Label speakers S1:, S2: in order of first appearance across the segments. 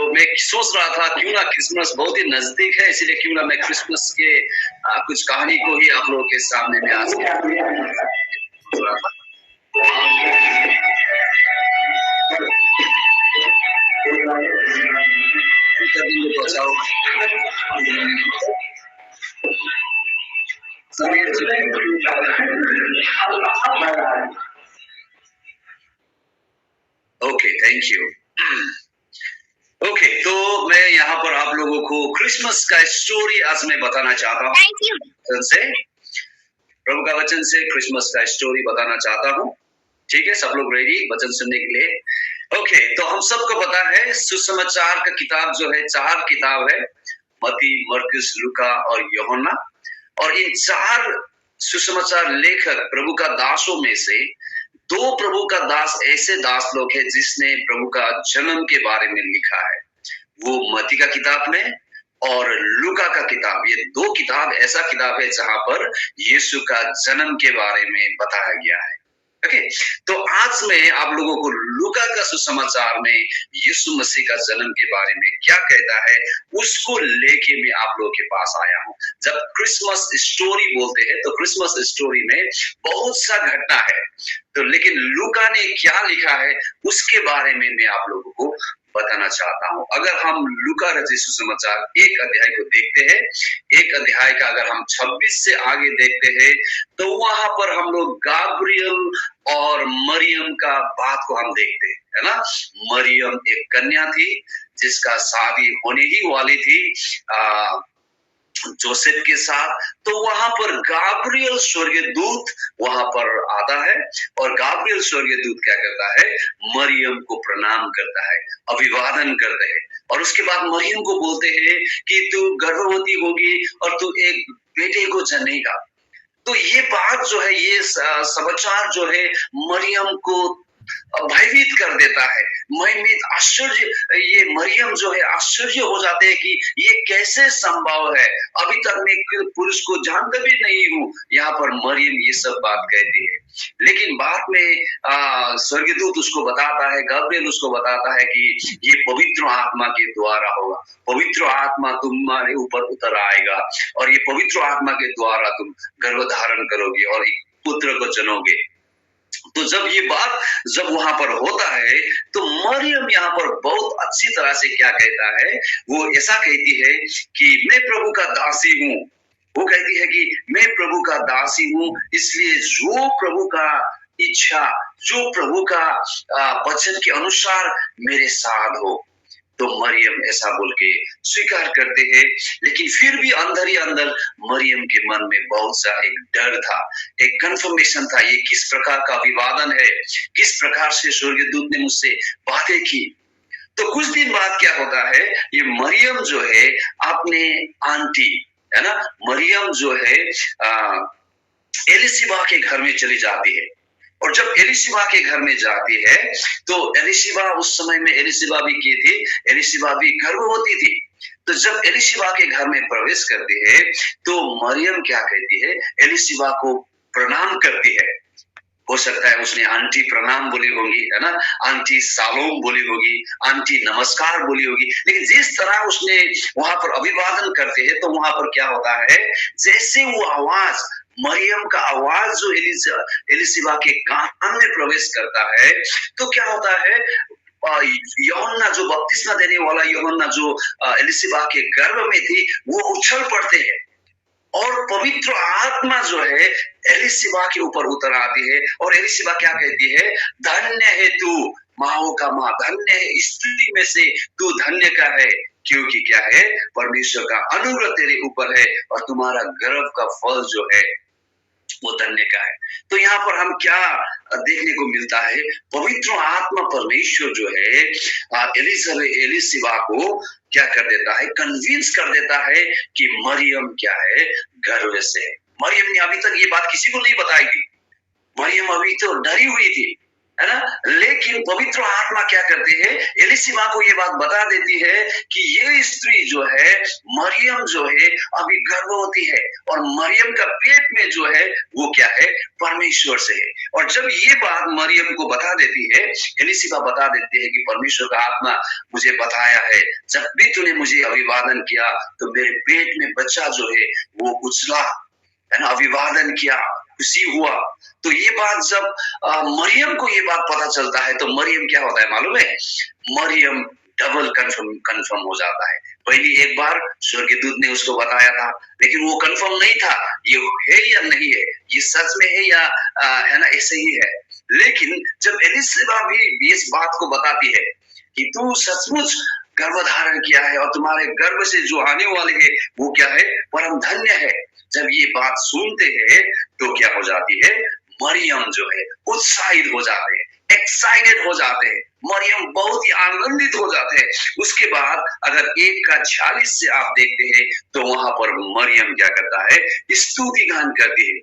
S1: मैं सोच रहा था क्यों ना क्रिसमस बहुत ही नजदीक है, इसीलिए क्यों ना मैं क्रिसमस के कुछ कहानी को ही आप लोगों के सामने में आज ओके, थैंक यू। ओके, तो मैं यहाँ पर आप लोगों को क्रिसमस का स्टोरी आज मैं बताना चाहता हूँ से प्रभु का वचन से क्रिसमस का स्टोरी बताना चाहता हूँ। ठीक है, सब लोग रेडी वचन सुनने के लिए? ओके, तो हम सबको पता है सुसमाचार का किताब जो है 4 किताब है, मत्ती, मरकुस, लूका और यूहन्ना। और इन 4 सुसमाचार लेखक प्रभु का दासों में से 2 प्रभु का दास ऐसे दास लोग हैं जिसने प्रभु का जन्म के बारे में लिखा है। वो मत्ती का किताब में और लूका का किताब, ये 2 किताब ऐसा किताब है जहां पर यीशु का जन्म के बारे में बताया गया है। ओके, तो आज मैं आप लोगों को लूका का सुसमाचार में यीशु मसीह का जन्म के बारे में क्या कहता है उसको लेके मैं आप लोगों के पास आया हूँ। जब क्रिसमस स्टोरी बोलते हैं तो क्रिसमस स्टोरी में बहुत सा घटना है, तो लेकिन लूका ने क्या लिखा है उसके बारे में मैं आप लोगों को बताना चाहता हूँ। अगर हम लूका रचित सुसमाचार 1 अध्याय को देखते हैं, 1 अध्याय का अगर हम 26 से आगे देखते हैं तो वहां पर हम लोग गाब्रियल और मरियम का बात को हम देखते हैं, है ना। मरियम एक कन्या थी जिसका शादी होने ही वाली थी जोसेफ के साथ। तो वहां पर गाब्रियल स्वर्गीय दूत वहां पर आता है और गाब्रियल स्वर्गीय दूत क्या करता है, मरियम को प्रणाम करता है, अभिवादन करते हैं और उसके बाद मरियम को बोलते हैं कि तू गर्भवती होगी और तू एक बेटे को जनेगा। तो ये बात जो है, ये समाचार जो है मरियम को भयभीत कर देता है। आश्चर्य, ये मरियम जो है आश्चर्य हो जाते हैं कि ये कैसे संभव है, अभी तक मैं पुरुष को जानता भी नहीं हूँ। यहाँ पर मरियम ये सब बात कहती है, लेकिन बाद में स्वर्गदूत उसको बताता है, गाब्रियल उसको बताता है कि ये पवित्र आत्मा के द्वारा होगा, पवित्र आत्मा तुम्हारे ऊपर उतर आएगा और ये पवित्र आत्मा के द्वारा तुम गर्भ धारण करोगे और एक पुत्र को जनोगे। तो जब वहां पर होता है तो मरियम यहाँ पर बहुत अच्छी तरह से क्या कहता है, वो ऐसा कहती है कि मैं प्रभु का दासी हूँ। वो कहती है कि मैं प्रभु का दासी हूँ, इसलिए जो प्रभु का इच्छा, जो प्रभु का वचन के अनुसार मेरे साथ हो। तो मरियम ऐसा बोल के स्वीकार करते हैं, लेकिन फिर भी अंदर ही अंदर मरियम के मन में बहुत सा एक डर था, एक कंफर्मेशन था, ये किस प्रकार का अभिवादन है, किस प्रकार से स्वर्गदूत ने मुझसे बातें की। तो कुछ दिन बाद क्या होता है, ये मरियम जो है अपने आंटी, है ना, मरियम जो है एलिशिबा के घर में चली जाती है। और जब एलिशिबा के घर में जाती है तो एलिशिबा उस समय में एलिशिबा भी की थी, एलिशिबा भी गर्भवती थी। तो जब एलिशिबा के घर में प्रवेश करती है तो मरियम क्या कहती है, एलिशिबा को प्रणाम करती है। हो सकता है उसने आंटी प्रणाम बोली होगी, है ना, आंटी शालोम बोली होगी, आंटी नमस्कार बोली होगी, लेकिन जिस तरह उसने वहां पर अभिवादन करते हैं तो वहां पर क्या होता है, जैसे वो आवाज, मरियम का आवाज जो एलिशिबा के कान में प्रवेश करता है तो क्या होता है, यूहन्ना जो बपतिस्मा देने वाला यूहन्ना जो एलिशिबा के गर्भ में थी वो उछल पड़ते हैं और पवित्र आत्मा जो है एलिशिबा के ऊपर उतर आती है और एलिशिबा क्या कहती है, धन्य है तू माओ का माँ, धन्य है स्त्री में से तू धन्य का है, क्योंकि क्या है, परमेश्वर का अनुग्रह तेरे ऊपर है और तुम्हारा गर्भ का फल जो है वो धन्य का है। तो यहाँ पर हम क्या देखने को मिलता है, पवित्र आत्मा परमेश्वर जो है एलिशिबा को क्या कर देता है, कन्विंस कर देता है कि मरियम क्या है, गर्भ से है। मरियम ने अभी तक ये बात किसी को नहीं बताई थी, मरियम अभी तो डरी हुई थी, है ना। लेकिन पवित्र आत्मा क्या करते हैं, एलिशिबा को ये बात बता देती है कि ये स्त्री जो है, मरियम जो है, अभी गर्भवती है और मरियम का पेट में जो है वो क्या है, परमेश्वर से है। और जब ये बात मरियम को बता देती है, एलिशिबा बता देती है कि परमेश्वर का आत्मा मुझे बताया है, जब भी तूने मुझे अभिवादन किया तो मेरे पेट में बच्चा जो है वो उछला, है ना, अभिवादन किया, खुशी हुआ। तो ये बात जब मरियम को ये बात पता चलता है तो मरियम क्या होता है मालूम है, मरियम डबल कंफर्म हो जाता है। पहली एक बार स्वर्गदूत ने उसको बताया था, लेकिन वो कंफर्म नहीं था ये है या नहीं है, ये सच में है या है ना, ऐसे ही है। लेकिन जब एलिशिबा भी इस बात को बताती है कि तू सचमुच गर्भधारण किया है और तुम्हारे गर्भ से जो आने वाले है वो क्या है, परम धन्य है। जब ये बात सुनते हैं तो क्या हो जाती है, मरियम जो है उत्साहित हो जाते हैं, एक्साइटेड हो जाते हैं, मरियम बहुत ही आनंदित हो जाते हैं। उसके बाद अगर 1:46 से आप देखते हैं तो वहां पर मरियम क्या करता है, स्तुति गान करती है।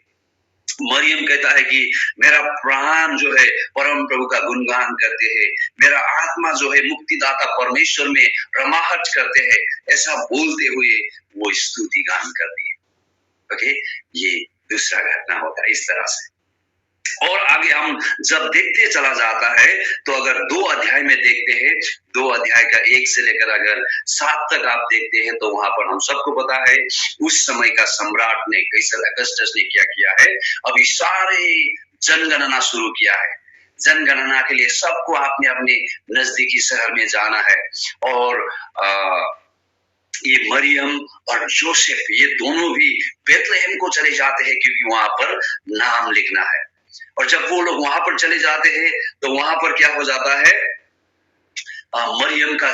S1: मरियम कहता है कि मेरा प्राण जो है परम प्रभु का गुणगान करते हैं, मेरा आत्मा जो है मुक्तिदाता परमेश्वर में रमाहट करते हैं, ऐसा बोलते हुए वो स्तुति गान करती है। ओके, ये दूसरा घटना होता है इस तरह से। और आगे हम जब देखते चला जाता है तो अगर 2 अध्याय में देखते हैं, 2 अध्याय का 1 से लेकर अगर 7 तक आप देखते हैं तो वहां पर हम सबको पता है उस समय का सम्राट ने कैसर अगस्टस ने क्या किया है, अभी सारे जनगणना शुरू किया है। जनगणना के लिए सबको अपने अपने नजदीकी शहर में जाना है और ये मरियम और जोसेफ ये दोनों भी बेथलेहम को चले जाते हैं क्योंकि वहां पर नाम लिखना है। और जब वो लोग वहां पर चले जाते हैं तो वहां पर क्या हो जाता है, मरियम का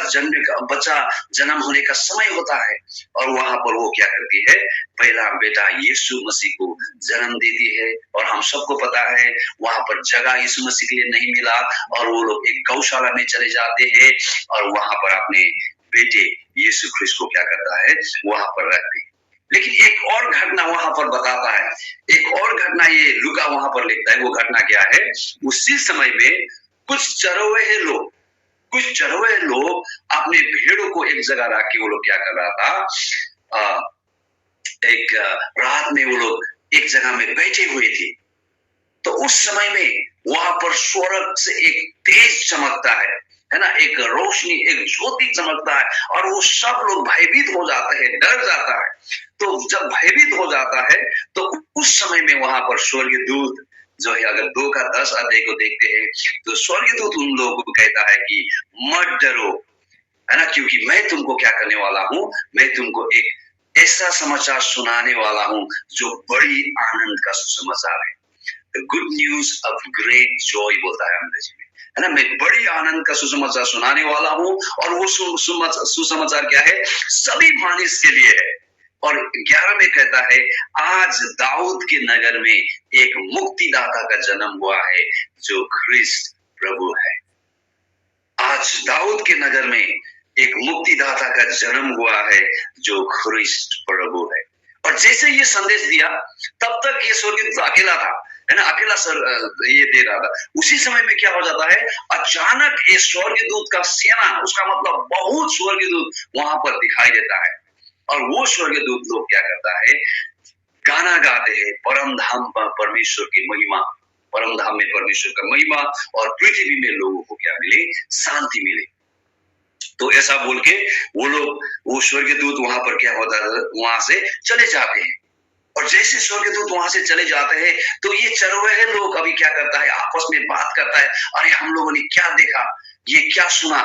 S1: बच्चा जन्म होने का समय होता है और वहां पर वो क्या करती है, पहला बेटा यीशु मसीह को जन्म देती है। और हम सबको पता है वहां पर जगह यीशु मसीह के लिए नहीं मिला और वो लोग एक गौशाला में चले जाते हैं और वहां पर अपने बेटे यीशु ख्रिस्त को क्या करता है, वहां पर रखते हैं। लेकिन एक और घटना वहां पर बताता है, एक और घटना ये लूका वहां पर लिखता है। वो घटना क्या है, उसी समय में कुछ चरवाहे लोग अपने भेड़ों को एक जगह रख के वो लोग क्या कर रहा था, एक रात में वो लोग एक जगह में बैठे हुए थे। तो उस समय में वहां पर स्वर्ग से एक तेज चमकता है ना, एक रोशनी, एक ज्योति चमकता है और वो सब लोग भयभीत हो जाते हैं, डर जाता है। तो जब भयभीत हो जाता है तो उस समय में वहां पर स्वर्गदूत जो है, अगर 2:10 अध्याय को देखते हैं तो स्वर्गदूत उन लोगों को कहता है कि मत डरो, है ना, क्योंकि मैं तुमको क्या करने वाला हूं, मैं तुमको एक ऐसा समाचार सुनाने वाला हूं जो बड़ी आनंद का सुसमाचार है। The good news of great joy बोलता है अंग्रेजी में, है ना। मैं बड़ी आनंद का सुसमाचार सुनाने वाला हूं और वो सुसमाचार क्या है, सभी मानिस के लिए है। और 11 में कहता है आज दाऊद के नगर में एक मुक्तिदाता का जन्म हुआ है जो ख्रिस्त प्रभु है। आज दाऊद के नगर में एक मुक्तिदाता का जन्म हुआ है जो ख्रिस्त प्रभु है। और जैसे ये संदेश दिया तब तक ये स्वर्गदूत अकेला था, है ना, अकेला ये दे रहा था। उसी समय में क्या हो जाता है, अचानक ये स्वर्गदूत का सेना, उसका मतलब बहुत स्वर्गदूत वहां पर दिखाई देता है और वो स्वर्गदूत लोग क्या करता है, गाना गाते हैं परम धाम पर परमेश्वर की महिमा, परम धाम में परमेश्वर का महिमा और पृथ्वी में लोगों को क्या मिले, शांति मिले। तो ऐसा बोल के वो लोग, वो स्वर्गदूत वहां पर क्या होता है, वहां से चले जाते हैं। और जैसे स्वर्गदूत वहां से चले जाते हैं तो ये चरवाहे लोग अभी क्या करता है, आपस में बात करता है, अरे हम लोगों ने क्या देखा, ये क्या सुना,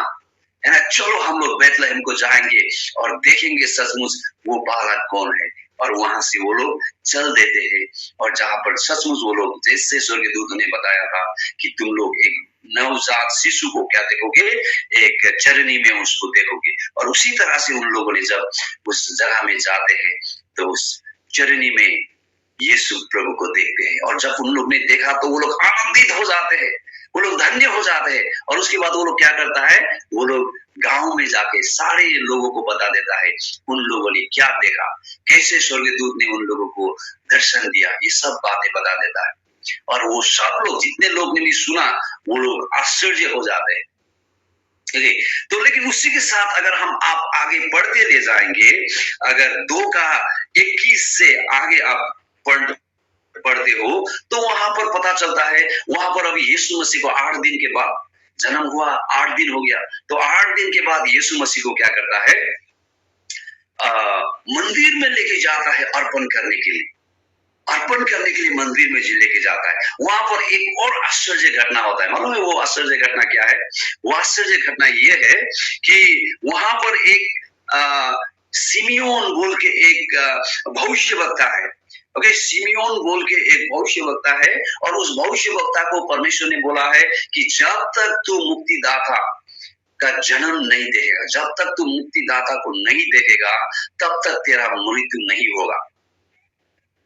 S1: है ना, चलो हम लोग बेथलेहम को जाएंगे और देखेंगे सचमुच वो बालक कौन है। और वहां से वो लोग चल देते हैं और जहां पर सचमुच वो लोग, जैसे स्वर्गदूत ने बताया था कि तुम लोग एक नवजात शिशु को क्या देखोगे, एक चरनी में उसको देखोगे। और उसी तरह से उन लोगों ने जब उस जगह में जाते हैं तो उस चरनी में यीशु प्रभु को देखते हैं और जब उन लोग ने देखा तो वो लोग आनंदित हो जाते हैं, वो लोग धन्य हो जाते हैं। और उसके बाद वो लोग क्या करता है, वो लोग गांव में जाके सारे लोगों को बता देता है उन लोगों ने क्या देखा, कैसे स्वर्गदूत ने उन लोगों को दर्शन दिया, ये सब बातें बता देता है। और वो सब लोग, जितने लोग ने भी सुना, वो लोग आश्चर्य हो जाते हैं। तो लेकिन उसी के साथ अगर हम आप आगे बढ़ते ले जाएंगे, अगर 2:21 से आगे आप पढ़ते हो, तो वहां पर पता चलता है, वहां पर अभी यीशु मसीह को 8 दिन के बाद जन्म हुआ, 8 दिन हो गया, तो 8 दिन के बाद यीशु मसीह को क्या करता है, मंदिर में लेके जाता है अर्पण करने के लिए। अर्पण करने के लिए मंदिर में लेके जाता है। वहां पर एक और आश्चर्य घटना होता है। मालूम है वो आश्चर्य घटना क्या है? वो आश्चर्य घटना ये है कि वहां पर एक सिमियोन बोल के एक भविष्यवक्ता है। ओके, सिमियोन बोल के एक भविष्यवक्ता है, और उस भविष्यवक्ता को परमेश्वर ने बोला है कि जब तक तू मुक्तिदाता का जन्म नहीं देखेगा, जब तक तू मुक्तिदाता को नहीं देखेगा, तब तक तेरा मृत्यु नहीं होगा।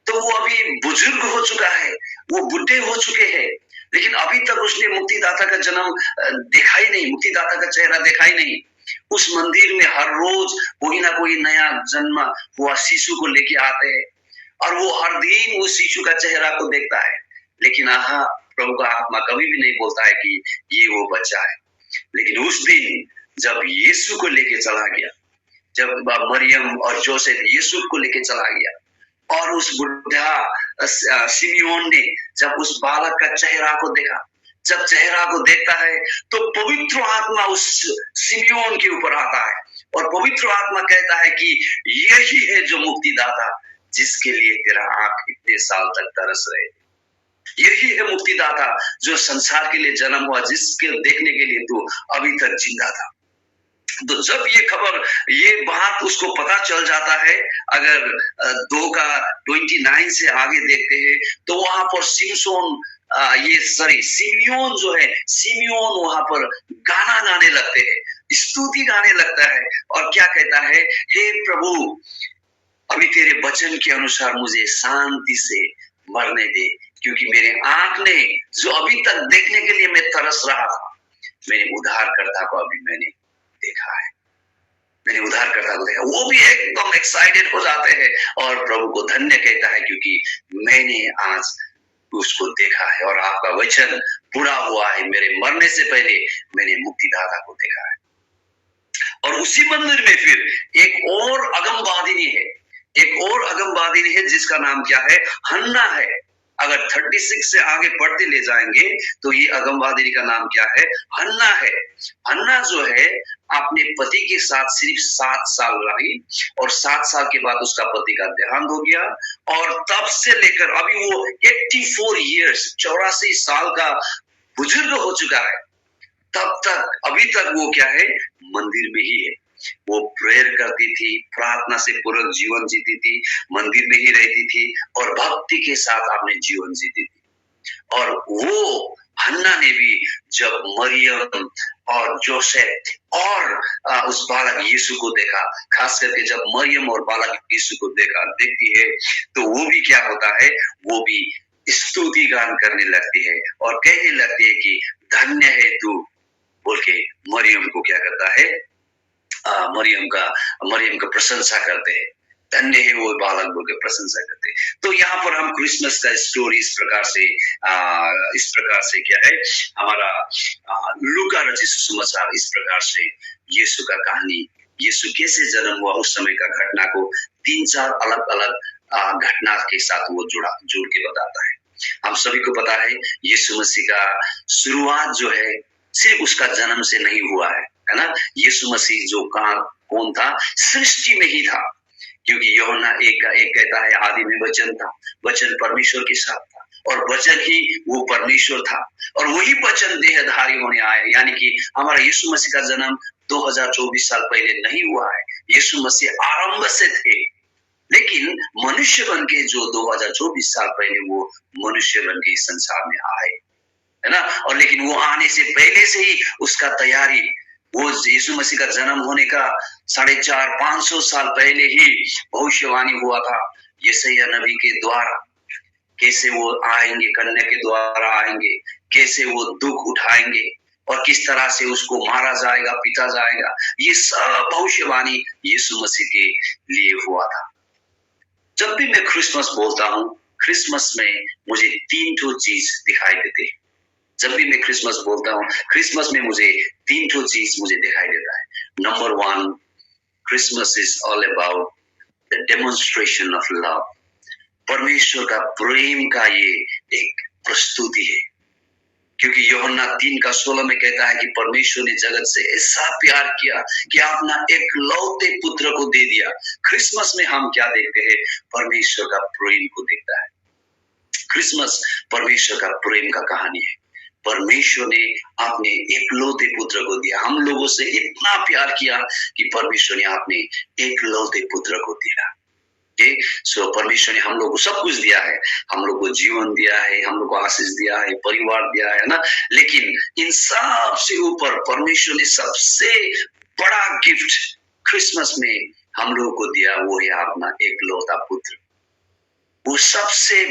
S1: तो वो अभी बुजुर्ग हो चुका है, वो बुढ़े हो चुके हैं, लेकिन अभी तक उसने मुक्तिदाता का जन्म देखा ही नहीं, मुक्तिदाता का चेहरा देखा ही नहीं। उस मंदिर में हर रोज कोई ना कोई नया जन्म हुआ शिशु को लेके आते हैं, और वो हर दिन उस शिशु का चेहरा को देखता है, लेकिन प्रभु का आत्मा कभी भी नहीं बोलता है कि ये वो बच्चा है। लेकिन उस दिन जब यीशु को लेके चला गया, जब मरियम और जोसेफ यीशु को लेके चला गया, और उस बुढ़ा सिमियोन ने जब उस बालक का चेहरा को देखा, जब चेहरा को देखता है, तो पवित्र आत्मा उस सिमियोन के ऊपर आता है, और पवित्र आत्मा कहता है कि यही है जो मुक्तिदाता जिसके लिए तेरा आंख इतने साल तक तरस रहे। यही है मुक्तिदाता जो संसार के लिए जन्म हुआ, जिसके देखने के लिए तू अभी तक जिंदा था। तो जब ये बात उसको पता चल जाता है, अगर 2:29 से आगे देखते हैं, तो वहां पर सिमियोन जो है, सिमियोन वहां पर गाना गाने लगते हैं, स्तुति गाने लगता है, और क्या कहता है, हे प्रभु, अभी तेरे वचन के अनुसार मुझे शांति से मरने दे, क्योंकि मेरे आंख ने जो अभी तक देखने के लिए मैं तरस रहा था, मेरे उद्धारकर्ता को अभी मैंने देखा है, मैंने उद्धारकर्ता को देखा। वो भी एकदम एक्साइटेड हो जाते हैं और प्रभु को धन्य कहता है, क्योंकि मैंने आज उसको देखा है और आपका वचन पूरा हुआ है, मेरे मरने से पहले मैंने मुक्तिदाता को देखा है। और उसी मंदिर में फिर एक और अगमवादिनी है, एक और अगमवादिनी है, जिसका नाम क्या है, हन्ना है। अगर 36 से आगे पढ़ते ले जाएंगे तो ये अगमवादिनी का नाम क्या है, हन्ना है। हन्ना जो है अपने पति के साथ सिर्फ 7 साल रही, और 7 साल के बाद उसका पति का देहांत हो गया, और तब से लेकर अभी वो 84 ईयर्स 84 साल का बुजुर्ग हो चुका है, तब तक अभी तक वो क्या है, मंदिर में ही है। वो प्रेयर करती थी, प्रार्थना से पूर्ण जीवन जीती थी, मंदिर में ही रहती थी, और भक्ति के साथ अपने जीवन जीती थी। और वो हन्ना ने भी जब मरियम और जोसेफ और उस बालक यीशु को देखा, खास करके जब मरियम और बालक यीशु को देखती है, तो वो भी क्या होता है, वो भी स्तुति गान करने लगती है और कहने लगती है कि धन्य है तू, बोल के मरियम को क्या करता है, मरियम का प्रशंसा करते हैं, धन्य है वो बालक बोल के प्रशंसा करते हैं। तो यहाँ पर हम क्रिसमस का स्टोरी इस प्रकार से क्या है, हमारा लूका रचित सुसमाचार इस प्रकार से यीशु का कहानी, यीशु कैसे जन्म हुआ उस समय का घटना को 3-4 अलग-अलग घटना के साथ वो जोड़ के बताता है। हम सभी को पता है यीशु मसीह का शुरुआत जो है सिर्फ उसका जन्म से नहीं हुआ है ना। यीशु मसीह जो कौन था, सृष्टि में ही था, क्योंकि यूहन्ना 1:1 कहता है आदि में वचन था, वचन परमेश्वर के साथ था, और वचन ही वो परमेश्वर था, और वही वचन देहधारी होने आया। यानी कि हमारा यीशु मसीह का जन्म 2024 साल पहले नहीं हुआ है, यीशु मसीह आरंभ से थे, लेकिन मनुष्य बन के जो 2024 साल पहले वो मनुष्य बन के इस संसार में आए, है ना। और लेकिन वो आने से पहले से ही उसका तैयारी, वो यीशु मसीह का जन्म होने का 450-500 साल पहले ही भविष्यवाणी हुआ था यशायाह नबी के द्वारा, कैसे वो आएंगे, कन्या के द्वारा आएंगे, कैसे वो दुख उठाएंगे, और किस तरह से उसको मारा जाएगा, पीटा जाएगा। ये सब भविष्यवाणी यीशु मसीह के लिए हुआ था। जब भी मैं क्रिसमस बोलता हूँ क्रिसमस में मुझे 3 ठो चीज दिखाई देते हैं। जब भी मैं क्रिसमस बोलता हूँ, क्रिसमस में मुझे 3 ठो चीज मुझे दिखाई देता है। Number 1, Christmas is all about the demonstration of love. परमेश्वर का प्रेम का ये एक प्रस्तुति है, क्योंकि यूहन्ना 3:16 में कहता है कि परमेश्वर ने जगत से ऐसा प्यार किया कि अपना एकलौते पुत्र को दे दिया। क्रिसमस में हम क्या देखते हैं? परमेश्वर का प्रेम को देखता है। क्रिसमस परमेश्वर का प्रेम का कहानी है। परमेश्वर ने अपने एकलौते पुत्र को दिया। हम लोगों से इतना प्यार किया कि परमेश्वर ने अपने एकलौते पुत्र को दिया। सो परमेश्वर ने हम लोग को सब कुछ दिया है। हम लोग को जीवन दिया है, हम लोग को आशीष दिया है, परिवार दिया है ना। लेकिन इन सब से ऊपर परमेश्वर ने सबसे बड़ा गिफ्ट क्रिसमस में हम लोगों को दिया, वो है अपना एकलौता पुत्र। वो सबसे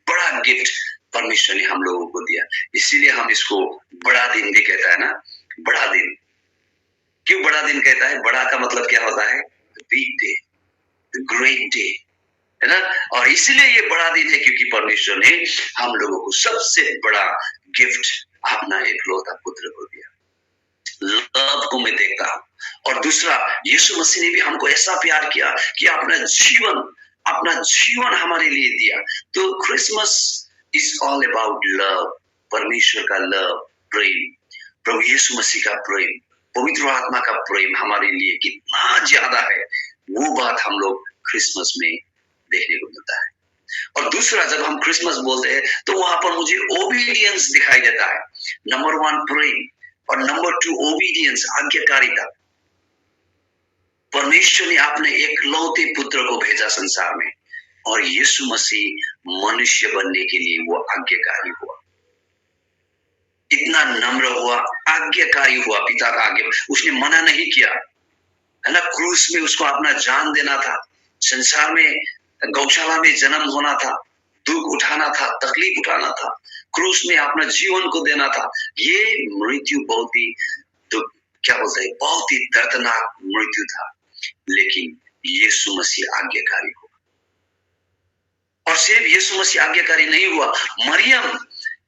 S1: बड़ा गिफ्ट परमेश्वर ने हम लोगों को दिया। इसीलिए हम इसको बड़ा दिन भी कहता है ना। बड़ा दिन क्यों बड़ा दिन कहता है? बड़ा का मतलब क्या होता है? बिग डे, ग्रेट डे, है ना। और इसलिए ये बड़ा दिन है क्योंकि परमेश्वर ने हम लोगों को सबसे बड़ा गिफ्ट अपना एकलौता पुत्र को दिया। लव को मैं देखता हूं। और दूसरा, यीशु मसीह ने भी हमको ऐसा प्यार किया कि अपना जीवन हमारे लिए दिया। तो Christmas is all about love. परमेश्वर का लव, प्रेम, प्रभु यीशु मसीह का प्रेम, पवित्र आत्मा का प्रेम हमारे लिए कितना ज्यादा है, वो बात हम लोग क्रिसमस में देखने को मिलता है। और दूसरा, जब हम क्रिसमस बोलते हैं तो वहां पर मुझे ओबीडियंस दिखाई देता है। नंबर 1 प्रेम और नंबर 2 ओबीडियंस, आज्ञाकारिता। परमेश्वर ने अपने एकलौते पुत्र को भेजा संसार में और यीशु मसीह मनुष्य बनने के लिए वो आज्ञाकारी हुआ, इतना नम्र हुआ, आज्ञाकारी हुआ। पिता का आज्ञा उसने मना नहीं किया, है ना। क्रूस में उसको अपना जान देना था, संसार में गौशाला में जन्म होना था, दुख उठाना था, तकलीफ उठाना था, क्रूस में अपना जीवन को देना था। ये मृत्यु बहुत ही क्या बोलते हैं, बहुत ही दर्दनाक मृत्यु था। लेकिन यीशु मसीह आज्ञाकारी हुआ। और सिर्फ यीशु मसीह आज्ञाकारी नहीं हुआ, मरियम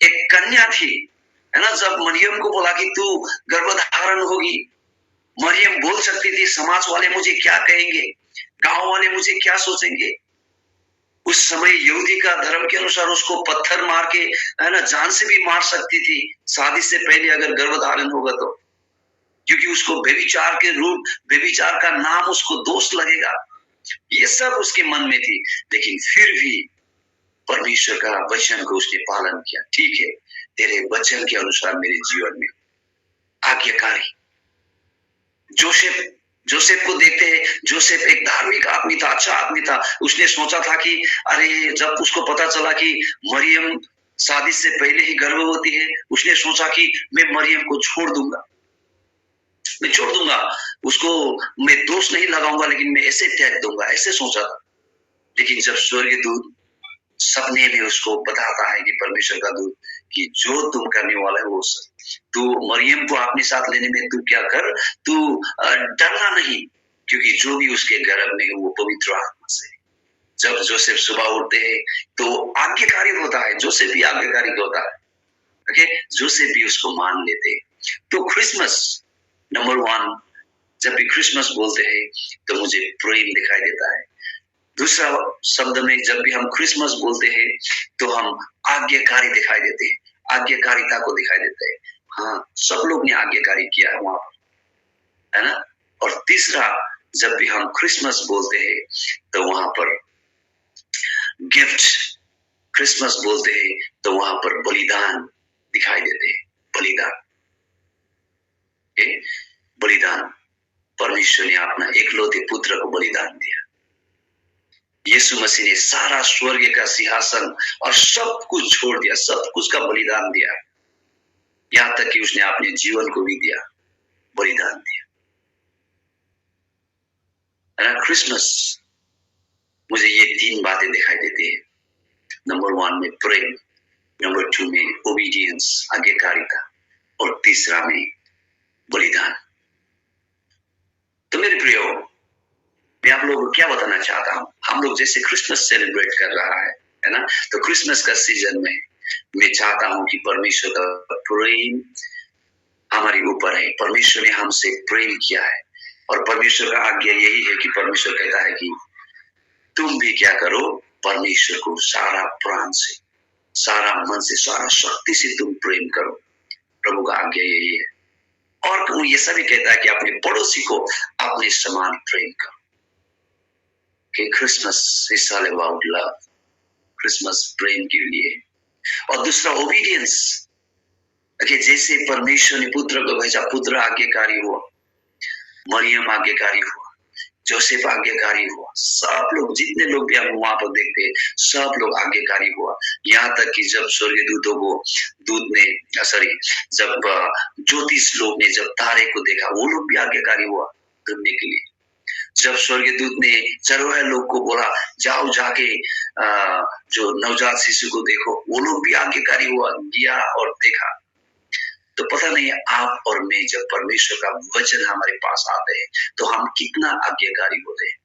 S1: एक कन्या थी, है ना। जब मरियम को बोला कि तू गर्भधारण होगी, मरियम बोल सकती थी समाज वाले मुझे क्या कहेंगे, गांव वाले मुझे क्या सोचेंगे। उस समय यहूदी का धर्म के अनुसार उसको पत्थर मार के, है ना, जान से भी मार सकती थी शादी से पहले अगर गर्भधारण होगा तो, क्योंकि उसको व्यभिचार का नाम उसको दोष लगेगा। ये सब उसके मन में थी। लेकिन फिर भी परमेश्वर का वचन को उसने पालन किया। ठीक है, तेरे वचन के अनुसार मेरे जीवन में आज्ञाकारी। जोसेफ को देखते हैं। जोसेफ एक धार्मिक आदमी था, अच्छा आदमी था। उसने सोचा था कि अरे, जब उसको पता चला कि मरियम शादी से पहले ही गर्भवती है, उसने सोचा कि मैं मरियम को छोड़ दूंगा, उसको मैं दोष नहीं लगाऊंगा, लेकिन मैं ऐसे त्याग दूंगा, ऐसे सोचा था। लेकिन जब स्वर्गदूत सपने में उसको बताता है कि परमेश्वर का दूत कि जो तुम करने वाला है वो तू मरियम को अपने साथ लेने में तू क्या कर, तू डरना नहीं, क्योंकि जो भी उसके गर्भ में है वो पवित्र आत्मा से। जब जोसेफ सुबह उठते हैं तो आज्ञाकारी होता है, जोसेफ भी आज्ञाकारी होता है। ओके, जोसेफ भी उसको मान लेते हैं। तो क्रिसमस नंबर 1, जब भी क्रिसमस बोलते हैं तो मुझे प्रेम दिखाई देता है। दूसरा शब्द में जब भी हम क्रिसमस बोलते हैं तो हम आज्ञाकारी दिखाई देते हैं, आज्ञाकारिता को दिखाई देते हैं। हाँ, सब लोग ने आज्ञाकारी किया है वहां पर, है ना। और तीसरा, जब भी हम क्रिसमस बोलते हैं तो वहां पर गिफ्ट, क्रिसमस बोलते हैं तो वहां पर बलिदान दिखाई देते हैं। बलिदान, परमेश्वर ने अपना एकलौते पुत्र को बलिदान दिया। यीशु मसीह ने सारा स्वर्ग का सिंहासन और सब कुछ छोड़ दिया, सब कुछ का बलिदान दिया, यहां तक कि उसने अपने जीवन को भी दिया, बलिदान दिया। क्रिसमस मुझे ये 3 बातें दिखाई देती है। नंबर 1 में प्रेम, नंबर 2 में ओबीडियंस, आज्ञाकारिता, और तीसरा में बलिदान। तो मेरे प्रियो, मैं आप लोगों को क्या बताना चाहता हूं, हम लोग जैसे क्रिसमस सेलिब्रेट कर रहा है है ना। तो क्रिसमस का सीजन में मैं चाहता हूं कि परमेश्वर का प्रेम हमारे ऊपर है। परमेश्वर ने हमसे प्रेम किया है और परमेश्वर का आज्ञा यही है कि परमेश्वर कहता है कि तुम भी क्या करो, परमेश्वर को सारा प्राण से, सारा मन से, सारा शक्ति से तुम प्रेम करो। प्रभु का आज्ञा यही है। और वो ये सभी कहता है कि अपने पड़ोसी को अपने समान प्रेम करो। कि Christmas is all about love. Christmas प्रेम के लिए। और दूसरा ओबीडियंस, कि जैसे परमेश्वर ने पुत्र को भेजा, पुत्र आज्ञाकारी हुआ, मरियम आज्ञाकारी हुआ, जोसेफ आज्ञाकारी हुआ, सब लोग, जितने लोग भी हम वहां पर देखते हैं, सब लोग आज्ञाकारी हुआ। यहाँ तक कि जब स्वर्गदूतों को जब ज्योतिष लोग ने जब तारे को देखा, वो लोग भी आज्ञाकारी हुआ ढूंढने के लिए। जब स्वर्गदूत ने चरवाहे लोग को बोला जाओ जाके जो नवजात शिशु को देखो, वो लोग भी आज्ञाकारी हुआ, गया और देखा। तो पता नहीं आप और मैं जब परमेश्वर का वचन हमारे पास आते हैं तो हम कितना आज्ञाकारी होते हैं,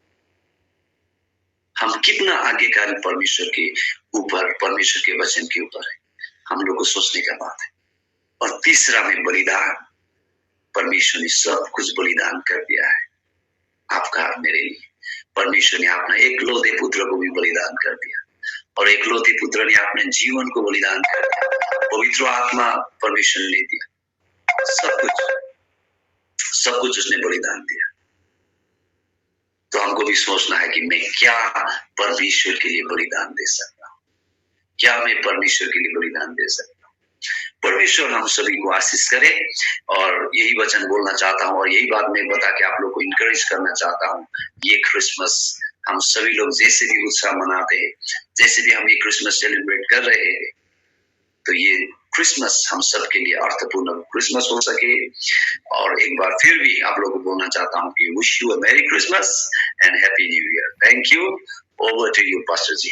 S1: हम कितना आज्ञाकारी परमेश्वर के ऊपर, परमेश्वर के वचन के ऊपर है। हम लोग को सोचने का बात है। और तीसरा में बलिदान, परमेश्वर ने सब कुछ बलिदान कर दिया है आपका मेरे लिए। परमेश्वर ने अपना एकलौते पुत्र को भी बलिदान कर दिया और एकलौते पुत्र ने अपने जीवन को बलिदान कर दिया। पवित्र आत्मा परमेश्वर ने दिया, सब कुछ उसने बलिदान दिया। तो हमको भी सोचना है कि मैं क्या परमेश्वर के लिए बलिदान दे सकता हूँ, क्या मैं परमेश्वर के लिए बलिदान दे सकता हूँ। परमेश्वर हम सभी को आशीष करे। और यही वचन बोलना चाहता हूँ और यही बात मैं बता के आप लोग को इंकरेज करना चाहता हूँ। ये क्रिसमस हम सभी लोग जैसे भी उत्साह मनाते हैं, जैसे भी हम ये क्रिसमस सेलिब्रेट कर रहे हैं, तो ये क्रिसमस हम सब के लिए अर्थपूर्ण क्रिसमस हो सके। और एक बार फिर भी आप लोगों को बोलना चाहता हूँ कि wish you a merry Christmas and happy new year. Thank you. Over to you pastor ji.